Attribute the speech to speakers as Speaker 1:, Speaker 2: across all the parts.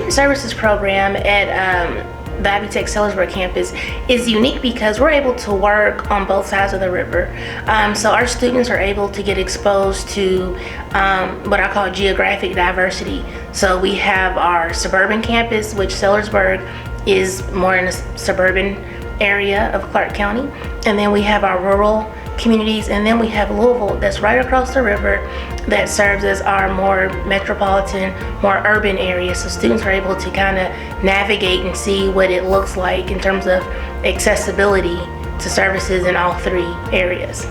Speaker 1: Human Services program at the Ivy Tech Sellersburg campus is unique because we're able to work on both sides of the river. So our students are able to get exposed to what I call geographic diversity. So we have our suburban campus, which Sellersburg is more in the suburban area of Clark County. And then we have our rural communities, and then we have Louisville that's right across the river that serves as our more metropolitan, more urban area. So students are able to kind of navigate and see what it looks like in terms of accessibility to services in all three areas.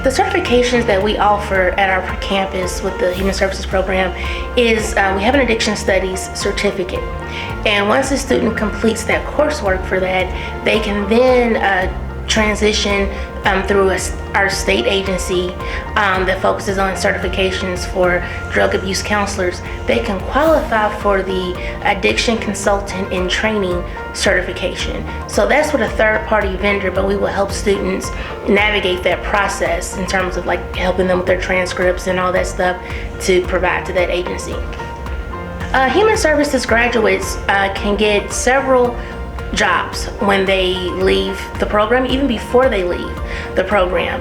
Speaker 1: The certifications that we offer at our campus with the Human Services program is we have an addiction studies certificate. And once a student completes that coursework for that, they can then transition through our state agency that focuses on certifications for drug abuse counselors. They can qualify for the addiction consultant in training certification. So that's with a third-party vendor, but we will help students navigate that process in terms of like helping them with their transcripts and all that stuff to provide to that agency. Human Services graduates can get several jobs when they leave the program, even before they leave the program,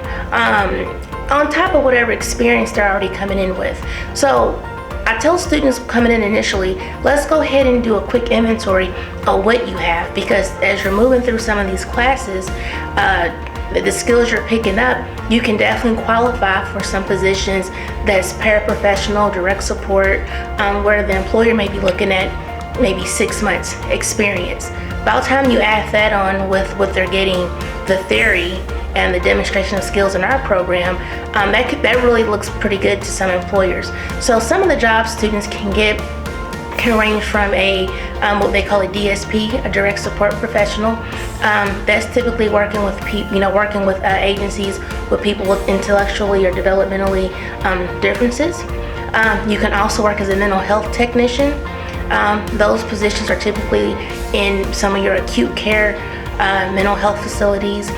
Speaker 1: on top of whatever experience they're already coming in with. So I tell students coming in initially, let's go ahead and do a quick inventory of what you have, because as you're moving through some of these classes, the skills you're picking up, you can definitely qualify for some positions that's paraprofessional, direct support, where the employer may be looking at maybe 6 months experience. By the time you add that on with what they're getting, the theory and the demonstration of skills in our program, that really looks pretty good to some employers. So some of the jobs students can get can range from a what they call a DSP, a direct support professional. That's typically working with working with agencies with people with intellectually or developmentally differences. You can also work as a mental health technician. Those positions are typically in some of your acute care mental health facilities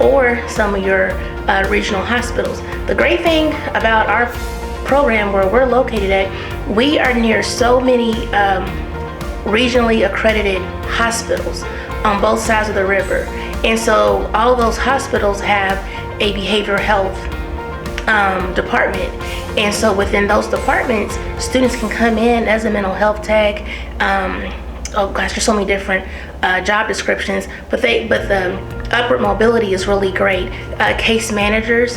Speaker 1: or some of your regional hospitals. The great thing about our program where we're located at, we are near so many regionally accredited hospitals on both sides of the river. And so all those hospitals have a behavioral health department. And so within those departments, students can come in as a mental health tech. Oh gosh, there's so many different job descriptions, but the upward mobility is really great. Case managers,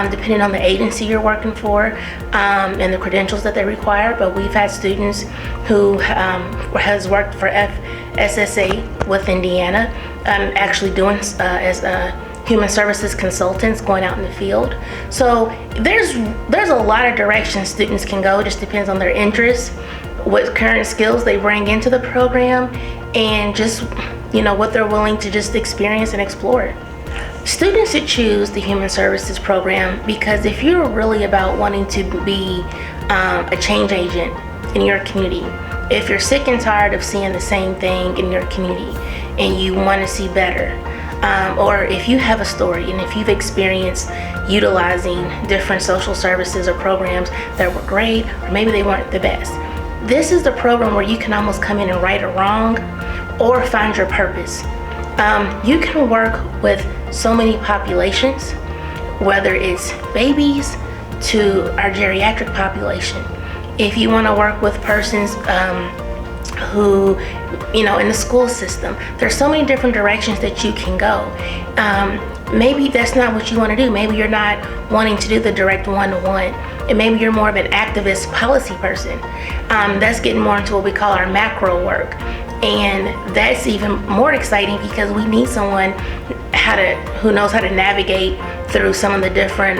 Speaker 1: depending on the agency you're working for and the credentials that they require, but we've had students who has worked for FSSA with Indiana, actually doing as human services consultants going out in the field. So there's a lot of directions students can go. It just depends on their interests, what current skills they bring into the program, and just what they're willing to just experience and explore. Students should choose the Human Services program because if you're really about wanting to be a change agent in your community, if you're sick and tired of seeing the same thing in your community and you want to see better, or if you have a story and if you've experienced utilizing different social services or programs that were great, or maybe they weren't the best, this is the program where you can almost come in and right a wrong or find your purpose. You can work with so many populations, whether it's babies to our geriatric population. If you want to work with persons who, in the school system, there's so many different directions that you can go. Maybe that's not what you want to do. Maybe you're not wanting to do the direct one-to-one, and maybe you're more of an activist policy person. That's getting more into what we call our macro work. And that's even more exciting because we need someone who knows how to navigate through some of the different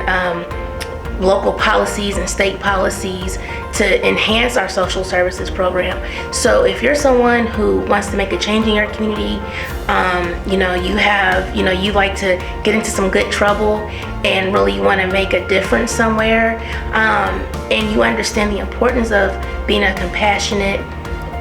Speaker 1: local policies and state policies to enhance our social services program. So if you're someone who wants to make a change in your community, you like to get into some good trouble and really want to make a difference somewhere, and you understand the importance of being a compassionate,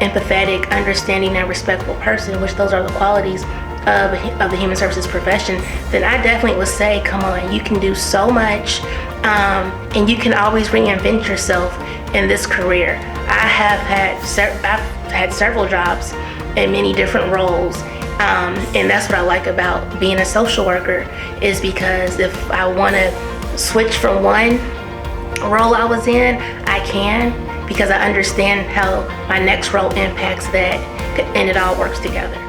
Speaker 1: empathetic, understanding, and respectful person, which those are the qualities of the human services profession, then I definitely would say, come on, you can do so much, and you can always reinvent yourself in this career. I've had several jobs in many different roles, and that's what I like about being a social worker, is because if I want to switch from one role I was in, I can, because I understand how my next role impacts that, and it all works together.